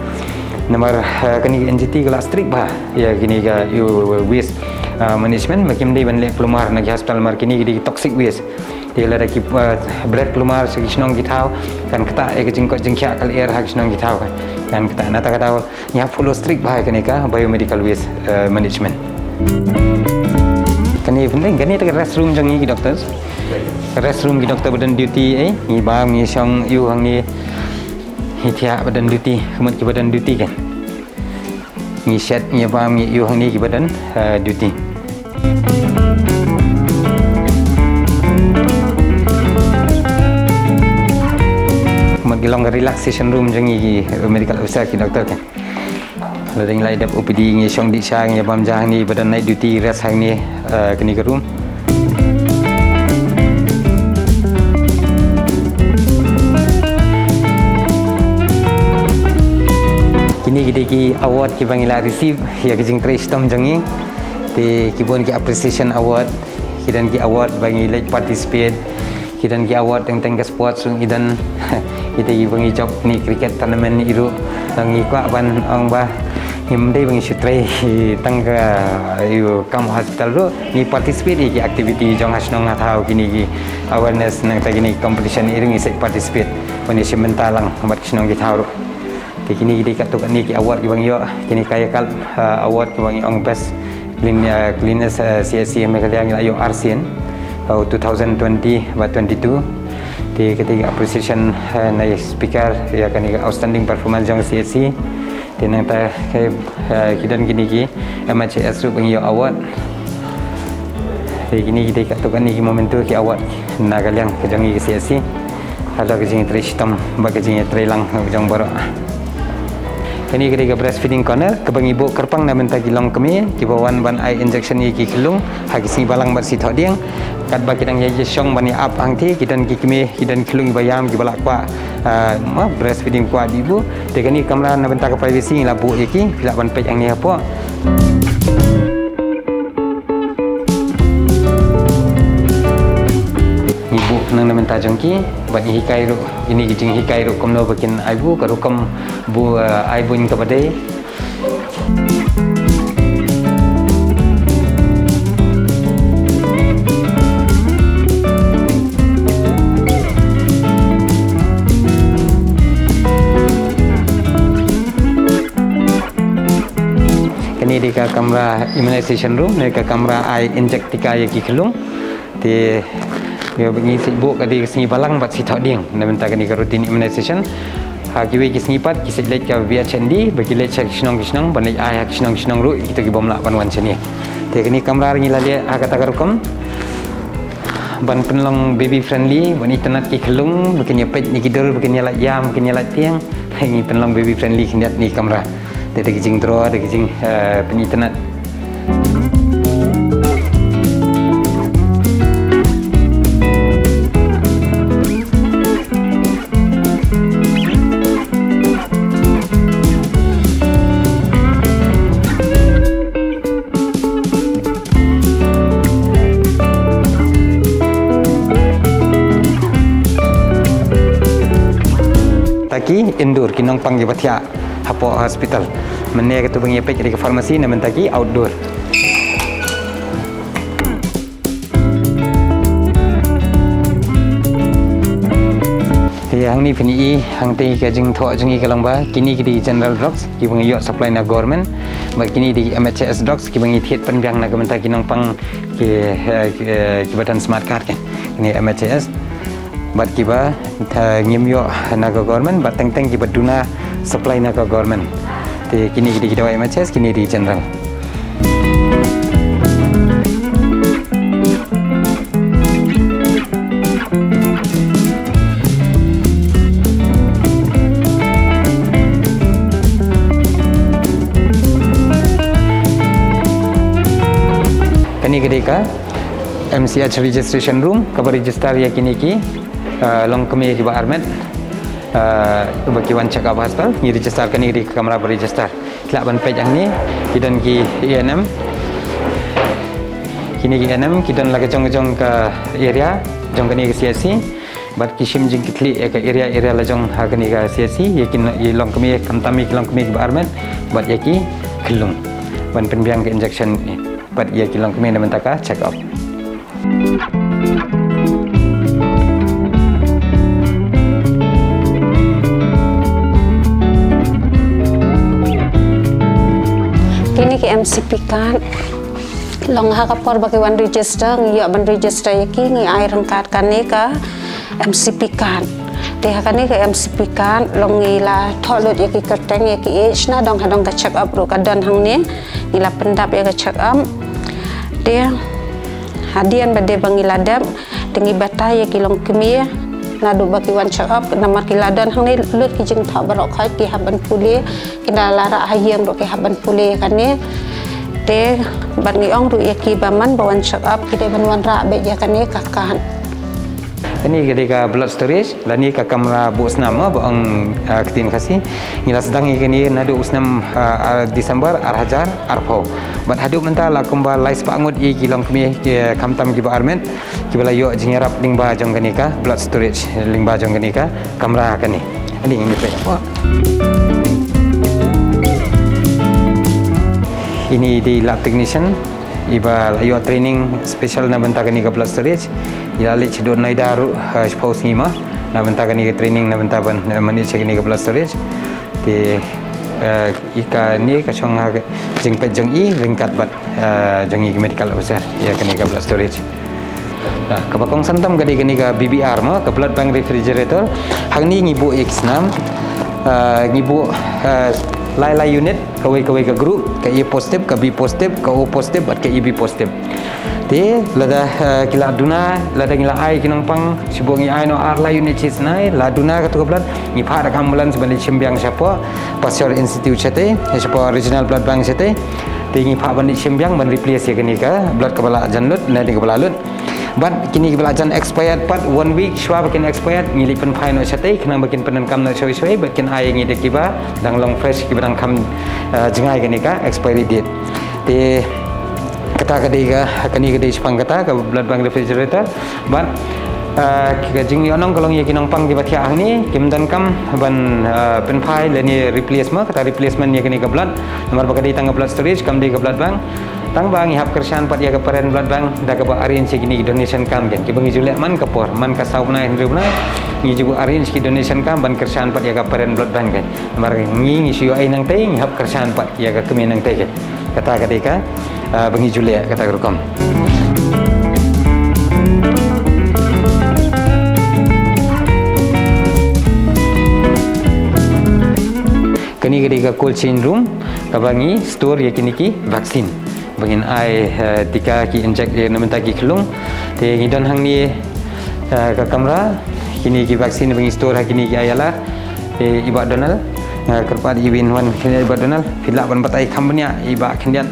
nomor kini NGT kelas strict bah ya kini ka you waste management makin di ban le plumar na hospital mar kini di toxic waste dia la ki bread plumar se kisnong gitau kan kata ke jingkot jingkya kal air ha kisnong gitau kan kata nata kata ya follow strict bah kini ka biomedical waste management kini penting kini te restroom jang ni doktor restroom ki doktor badan duty ni ba ni song you hang ni hitia badan duty kemat ki badan duty kan ni set ni ba mi you hang ni ki badan duty kemat gilong relaxation room jang ni medical officer ki doktor kan lading lai dap OPD ni song di sang ni bam jang ni badan night duty rest hang ni kini ke room kini kita ki award ki bangila receive ya ki jing tristom jangi te ki bon ki appreciation award kidan ki award bangi late participate kidan ki award teng ke sports idan kita ki bangi job ni cricket tournament ni iru bangi kwa ban ang ba him dei bangi sutre tang ka yu kam hospital ro ni participate ki activity jong hasnong ngathau kini ki awareness nang ta kini competition iring isek participate poni sementalang amat kisnong ki thau ro kini kita katuk ni ki award ki bang yo kini kaya kal award ki bang ang best cleanest CSC Meghalaya ngila yo RCN 2020 by 22 di ketika appreciation na speaker ya kani outstanding performance jong CSC di nang ta kidan kini ki MHS ru bang yo award di kini kita katuk ni ki momentu ki award na kaliang ke jong ki CSC ada ke jing tristom ba ke jing trelang jong baru kini ketika breastfeeding corner kebang ibu kerpang na menta kilong kami kibawan ban eye injection ki kilung hagi si balang bat si thodiang kat ba kidang ye song bani up angti kidan ki kami kidan kilung bayam ki balak kwa breastfeeding kwa ibu de kini kamera na menta ka privacy labu ki pilak ban pej ang ni apa ibu nang namenta jongki ban hikai ru ini kijing hikai ru komno bakin aibu karukom bu aibun kabade kini di kamera immunization room ni kamera eye inject tika ye ki kelung di dia bagi sibuk kadi sini balang bat si thoding na minta kani rutin immunization ha kiwe ki snipat ki sedlet ka via chendi bagi let check snong banai ai snong ru kita ki bomla pan wan cheni te kani kamera ngi lali ha kata karukom ban penlong baby friendly ban internet ki kelung bukan pet ni kidul bukan nyala jam bukan nyala tiang ni penlong baby friendly kinyat ni kamera dari kijing draw dari kijing pen internet. Taki indoor kinong pang gibatia hapo hospital menne ke tu bangi pek di farmasi na mentaki outdoor. Hang ni pini hang ti ke jing tho jing ke lamba kini di general drugs ki bangi yo supply na government ba kini di MHS drugs ki bangi thiet pan biang na ke mentaki nong pang ke badan smart card ke ni MHS bat kiba ngim yo naga government bat teng kiba duna supply naga government te kini kita MHS kini di general. Kini kedeka MCH registration room kabar register ya kini ki long kami kiba armet bagi wan check up hospital ni register kani di kamera register kelak ban page yang ni kidan ki ENM kini ki ENM kidan lagi jong ke area jong kani ke CSC bat kisim jing kitli ke area la jong ha kani ke CSC yakin long kami kamtami long kami kiba armet bat yaki kelung ban penbiang ke injection ni bat yaki long kami mentaka check up. Kini ke MCP kan long hakapor bagi wan register ngi ban register yaki ngi iron card kan ni ka MCP kan de hakani ke MCP kan long ngi la tholot yaki kerteng yaki age na dong hadong ka check up ro kadan hang ni ngi la pendap ya ka check up de hadian bade bangi ladap dengi batai yaki long kemi nadu bagi wan check up namar kiladan hang ni lut ki jing tha barok khai ki haban puli kina lara hayang ro ki haban puli kan ni te ban ngi ong ru yaki baman bawan check up kita ban wan ra be ya kan ni kakan. Ini ketika blood storage lani ka kamera bu usnam ba ang ketin kasi ngila sedang ini nadu usnam Desember arhajar arpo bat hadu menta la kumba lais pangut i kilong kemi kamtam ki ba arment ki bala yo jingerap lingba jong kanika blood storage lingba jong kanika kamera kani ini pe ini di lab technician iba layo training special na benta kani ka blood storage ila le chido nai daru suppose ni ma na benta kani ka training na benta ban mani kani ka blood storage te ika ni ka chong ha jing pe jong i ringkat bat jong i medical officer ya kani ka blood storage. Nah, kabakong santam kani ka BBR ma ka blood bank refrigerator hang ni ngibu x6 ngibu lai unit kawai ke group ke E positif ke B positif ke O positif bat ke EB positif te lada kila duna lada ngila ai kinong pang sibongi ai no ar lai unit chis nai la duna ka tu blood ni phara ambulance bali chimbiang siapa Pasteur Institute chate siapa regional blood bank chate te ngi pha bani chimbiang ban replace ya kini ka blood kepala janlut na di kepala lut bat kini kepala jan expired pat 1 week shwa bakin expired ngili pen phai no chate kena bakin penan kam no choi bakin ai ngi de kiba dang long fresh kiba dang kam jingai kini ka expiry date te kata kadiga kani kadi sepang kata ka blood bank refrigerator ban ka jing yonong kolong ye kinong pang kiba thia ni kim dan kam ban pen phai le ni replacement kata replacement ye kini ka blood nomor bakadi tang blood storage kam di ka blood bank tang bang ihap kersan pat ya ke paren blood bank da ka ba arrange ki donation kam gen ki bangi julek man ka por man ka sauna hindu na ngi jubu arrange ki donation kam ban kersan pat ya ka paren blood bank gen mar ngi siyo ai nang tei ihap kersan pat ya ka kemi nang tei gen kata kadika bangi julek kata rukom. Kani kadika cold chain room kabangi store ya kini ki vaksin bangin ai tika ki inject namenta ki kelung te ngidon hang ni ka kamera kini ki vaksin bangin store kini ki ayala iba Donald kerpa di win wan kini iba Donald filak ban batai company iba kendian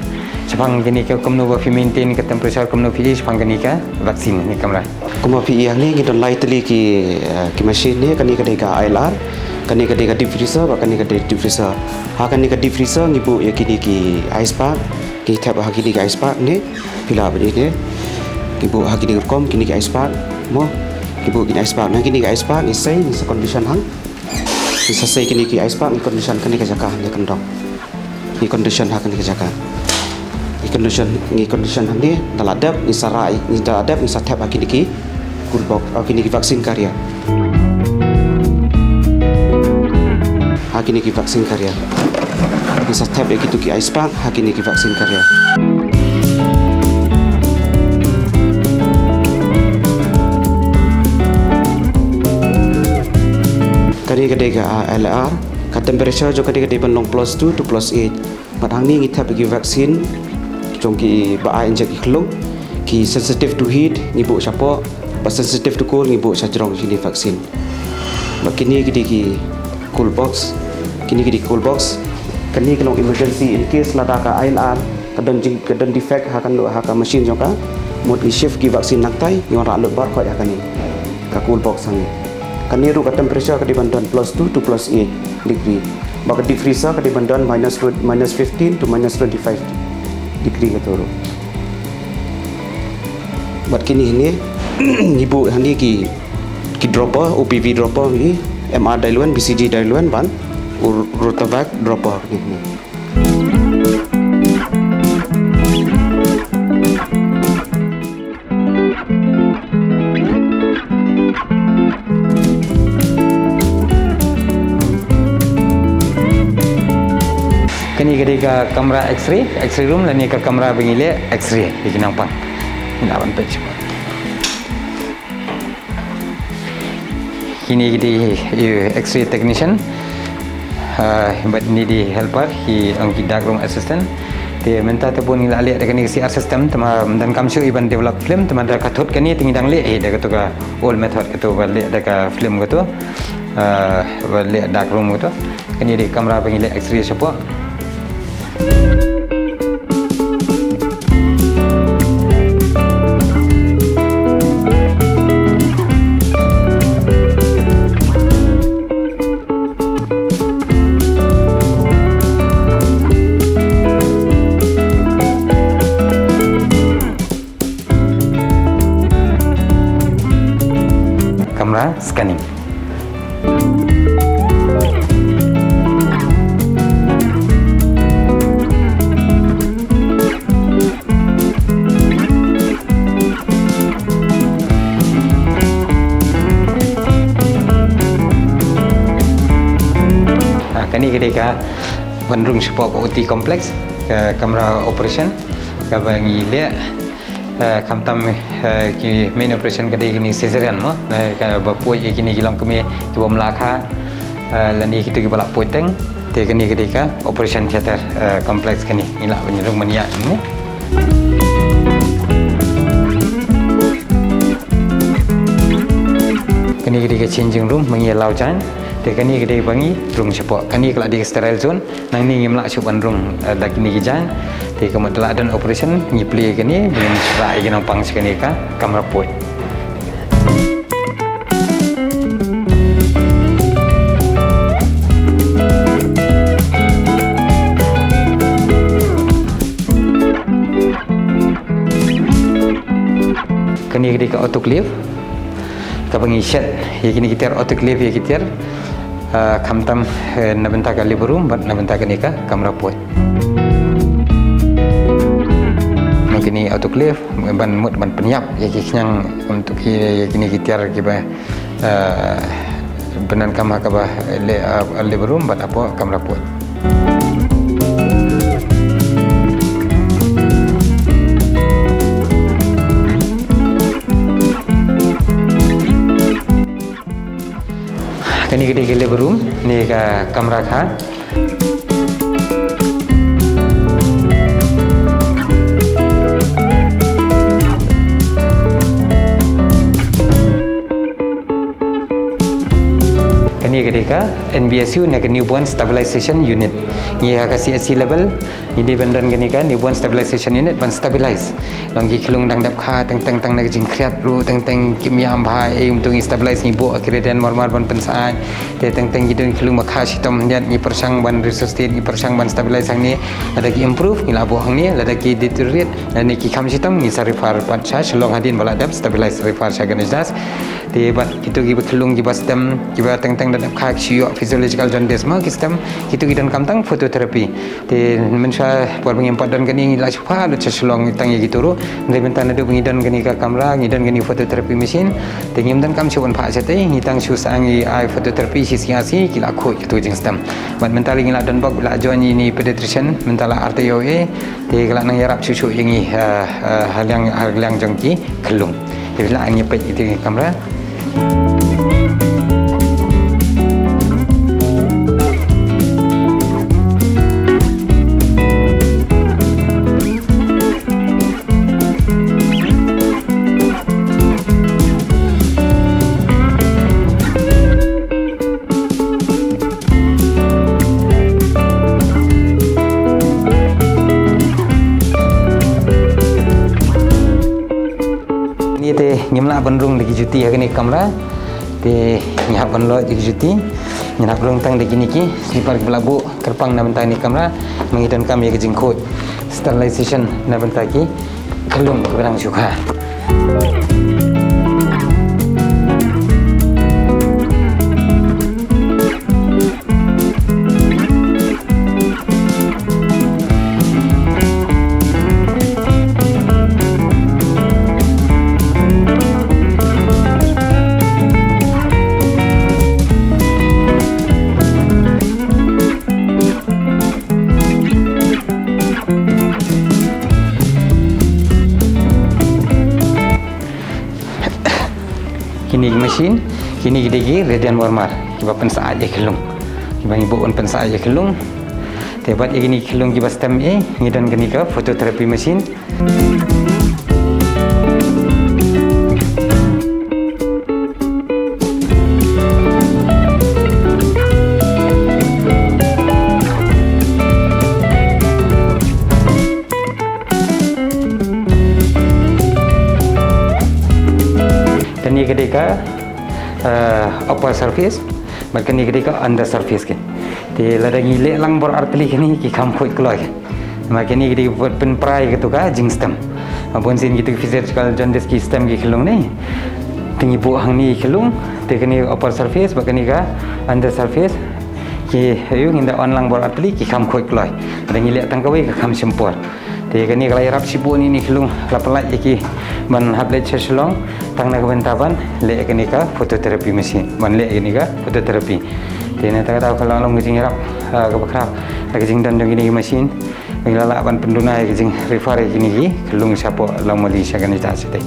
sepang kini ke komno ba fi maintain ke temperature komno fi sepang kini ka vaksin ni kamera kuma pi yang ni ngidon lai teli ki machine ni kani kadai ka ILR kani kadai ka deep freezer ba kani kadai deep freezer ha kani ka deep freezer ngibu ya kini ki ice pack ki tab ha kini ki ice pack ni pila bani ni ngibu ha kini kom kini ki ice pack mo ngibu kini ice pack na kini ki ice pack ni sai ni condition hang ni sai kini ki ice pack ni condition kani ka jaka ni kendong ni condition ha kani ka jaka ni condition hang ni daladap ni sarai ni daladap ni satap ha kini ki cool box ha kini ki vaksin karya ha kini ki vaksin karya bisa tap ya gitu ki ice pack ha kini ki vaksin karya kani kadai ka LR ka temperature jo kadai ban long +2 to +8 padang ni ngi tap ki vaksin jong ki ba inject ki klung ki sensitive to heat ngibu sapo ba sensitive to cold ngibu sajrong sini vaksin ba kini ki cool box kini cool box kini kalau emergency in case lada ka ILR kadang defect ha kan machine joka mod ki shift ki vaksin naktai yang ra lut bar khoi ha kani ka cool box ni kani ru ka temperature ka di bandan +2 to +8 degree ba ka deep freezer ka di bandan -15 to -25 degree ka turu bat kini ni ibu hani ki dropper OPV dropper ni MR dailuan BCG dailuan ban Rotavac dropper ni kini ketika kamera X-ray room dan ni ke kamera bengile X-ray di Kinangpang. Ini awan page. Kini di X-ray technician, but ni di helper, angki dark room assistant. Dia minta tepun ngila lihat dengan CR system, teman dan kamsu iban develop film, teman dah katot kini tinggi dang lihat, dah katu ka old method katu balik dah ka film katu, balik dark room katu. Kini di kamera bengile X-ray siapa? Kamera scanning. Kini ketika bandung support OT kompleks kamera operation kabangi lihat kamtam ki main operation kadai kini cesarean mo ka bapoi kini gilang kami kiba melaka lani kita ki balak poiteng te kini ketika operation theater kompleks kini ila penyerung mania ni kini ketika changing room mengilau jan te kani kedai bangi rung support kani kalau di sterile zone nang ni ngimlak suban rung dak kini gijan te kamu telah dan operation ngipli kani dengan serai ginang pang sekani ka kamera point kani kedai ka autoclave ka bangi set ya kini kita autoclave ya kita kamtam nabenta kali berum bat nabenta kanika kamera point kini autoclave ban mut ban penyap ya kisang untuk kini kita kiba benan kamera kaba le berum bat apa kamera point kini kita gile berum ni ka kamera kha ini ketika NBSU nak newborn stabilization unit ni ka CSC level ini bandan kenika newborn stabilization unit ban stabilize long ki kelung dang dap kha tang nak jing kriat ru tang kimia ambai untuk stabilize ni bo akhirnya dan normal ban pensai te tang gidun kelung makha sitom niat ni persang ban resuscitate ni persang ban stabilize hang ni ada ki improve ni labo hang ni ada ki deteriorate dan ni ki kham sitom ni sarifar pan cha long hadin bala dap stabilize rifar cha ganas te bat itu ki kelung ki bastem ki tang dan kha siyo physiological jaundice ma kistam itu gidan kamtang phototherapy te mensha por mengimpat dan kani la chupa lu cheslong tang ye gituru ndai bentan adu ngidan kani ka kamera ngidan kani phototherapy machine te ngim dan kam chuan pha chate ngitang chu sangi ai phototherapy si kila kho itu jing stam ban mentali ngila dan bak la join ni pediatrician mentala RTOA te kala nang yarap chuchu yengi halyang jongki kelung te la ngi pet itu kamera nyamla bandrung lagi juti hari ni kamera te nyap banlo lagi juti nyap rung tang lagi niki sipar belabu kerpang na bentai ni kamera mengidan kami ke jingkot sterilization na bentai ki kelung berang juga kini mesin kini gede radian normal kiba pensa aja kelung kiba ibu on pensa aja kelung tebat ini kelung kiba stem ngidan gini ka phototherapy mesin ni ketika upper surface makan ni ketika under surface ke te ladangi le lang bor arteli kini ki kham khoi kloi makan ni ketika pen prai gitu ka jing stem abon sin gitu physical jaundice ki stem ki khilung ni tingi bu hang ni khilung te kini upper surface makan ni ka under surface ki ayu nginda on lang bor arteli ki kham khoi kloi ladangi le tangkawai ka kham sempor te kini kalau yarap sipu ni khilung lapalai ki man hablet cheslong tang na bentaban le kenika phototherapy mesin man le kenika phototherapy tena ta tahu kalau long nging rap ka bakrap ta jing dan gini mesin ngilala ban penduna jing refer gini gi kelung sapo long mali sagan ita sete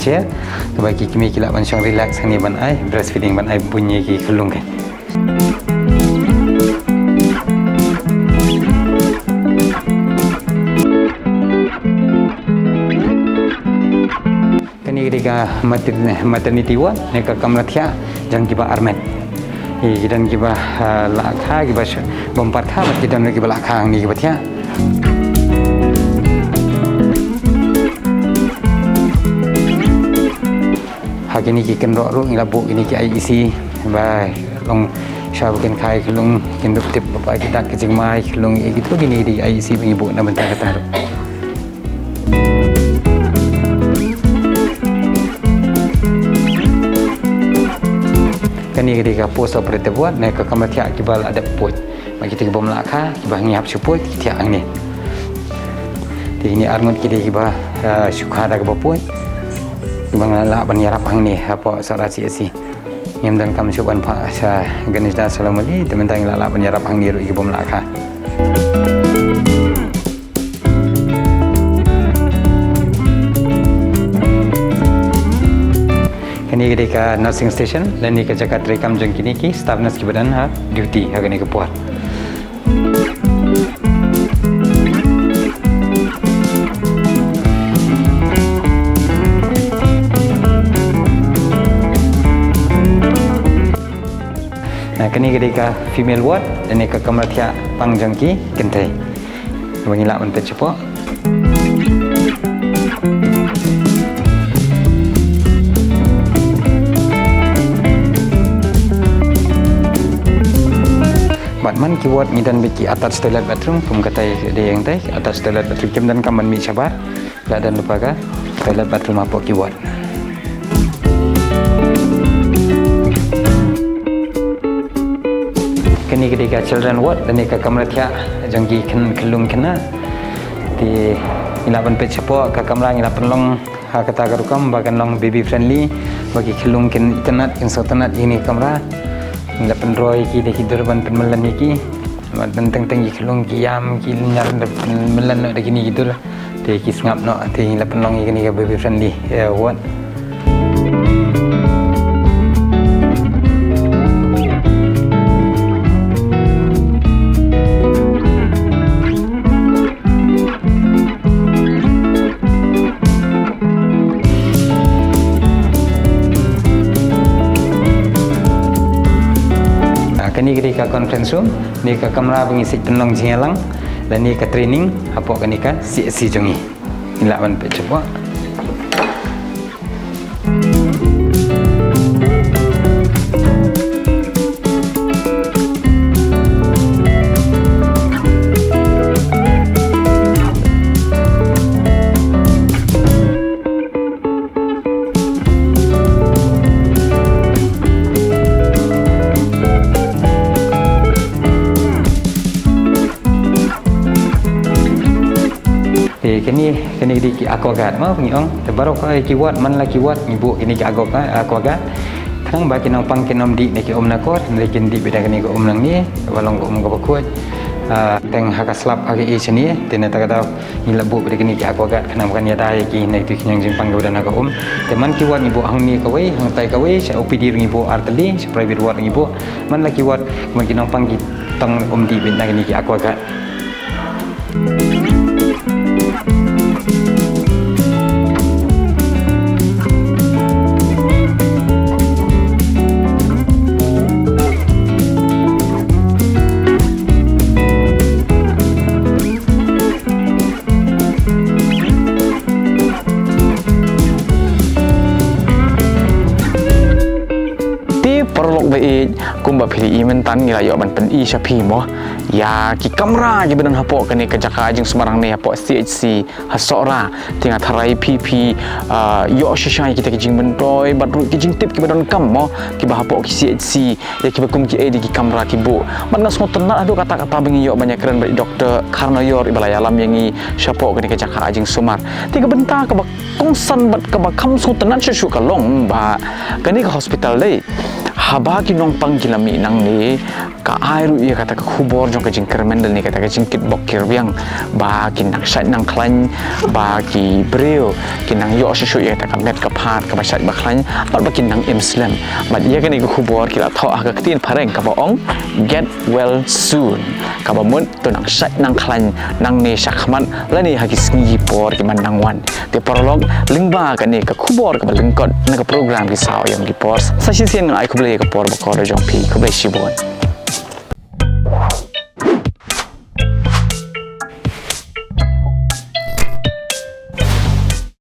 chair bagi kimi kila ban syang relax ni ban ai breastfeeding ban ai bunyi ki kelung kan kini ketika maternity ward neka kamrathia jang kiba armet dan kiba lakha kiba bompat kha mat kidan kiba lakha ni kiba thia kini ki kendok ru ngilabuk ini ki IEC bai long syabukan kai kelung kenduk tip bapa kita kecing mai kelung gitu gini di IEC mengibu na bentar kata ru kini ketika post operative buat naik ke kamar tiak kibal ada pot bagi kita bom lakha kibah ngiap support tiak ni ini armut kita kibah syukha ada ke baput bang la ban yarap hang ni apa sara si Yang dan kami coba pak Ganesh dan Salamali teman-teman yang lala penyerap hang niru ibu melaka. Kini ketika nursing station dan ni kerja kat rekam jeng kini ki staff nurse kibadan ha duty ha kini kepuat. Nah, kini ketika female ward dan ni ke kamar tiak pangjangki kentai. Bangilak mentet cepo. Batman ki ward ni dan biki atas toilet bathroom kum katai ada yang tai atas toilet bathroom kim dan kaman mi sabar. Dan lupa ka toilet bathroom apa ki ward. Kini ketika children ward dan ni ke kamar tiak jangki kelung kena di ilapan pet cepo ke kamar ilapan long ha kata garukam bagan long baby friendly bagi kelung ken internet insotanat ini kamera ilapan roy ki de hidur ban penmelan iki tentang tinggi kelung ki yam ki nyar melan de kini gitu lah de ki ngap no de ilapan long ini ke baby friendly ward. Kini ketika conference room, ni ke kamera pengisi penong jingalang dan ni ke training apa kini ke si jongi. Ilapan pe coba. Kini di aquaguard mah pengiong baru kau kiwat man lah kiwat ibu kini aquaguard kadang bagi nampang kinom di neki om nakor neki di beda kini ke om nang ni balong om ke bakut teng haka slap haka e sini tena tak tahu ni lebu beda kini ke aquaguard kadang bukan ya dah ki neki tu yang jimpang ke beda om teman kiwat ibu hang ni kawai hang tai kawai saya OPD ibu arteli private ward ibu man lah kiwat bagi nampang ki tang om di beda kini ke aquaguard. Perlok baik kumba pilih mentan ngira yo ban pen i syapi mo ya ki kamera ki benan hapok kene ke jaka ajing Semarang ni hapok CHC hasora tingat harai PP yo syashai kita kijing bentoy batru kijing tip ki bedan kam mo ki ba hapok ki CHC ya ki bakum ki edi ki kamera ki bu mana semua tenat adu kata-kata bengi yo banyak keren baik doktor karena yor ibalai alam yang i syapok kene ke jaka ajing Sumar tiga bentar ke ba kongsan bat ke ba kam so tenat syushu kalong ba kene ke hospital dei haba ki nong panggilami nang ni ka airu ia kata ke khubor jong ke jingker mendel ni kata ke jingkit bokir biang ba ki nang sat nang klan ba ki breo ki nang yo shu ia kata ke met ke phat ke basat ba klan bat ba ki nang muslim bat ia ke ni ke khubor ki la tho ka tin pareng ka ba ong get well soon ka ba mun to nang sat nang klan nang ni sakman la ni ha ki sngi por ki man nang wan te prolog lingba ka ni ke khubor ka ba lingkot na ka program ki sao yam ki por sa shin ai ku ke por bakor jong pi ko be shibon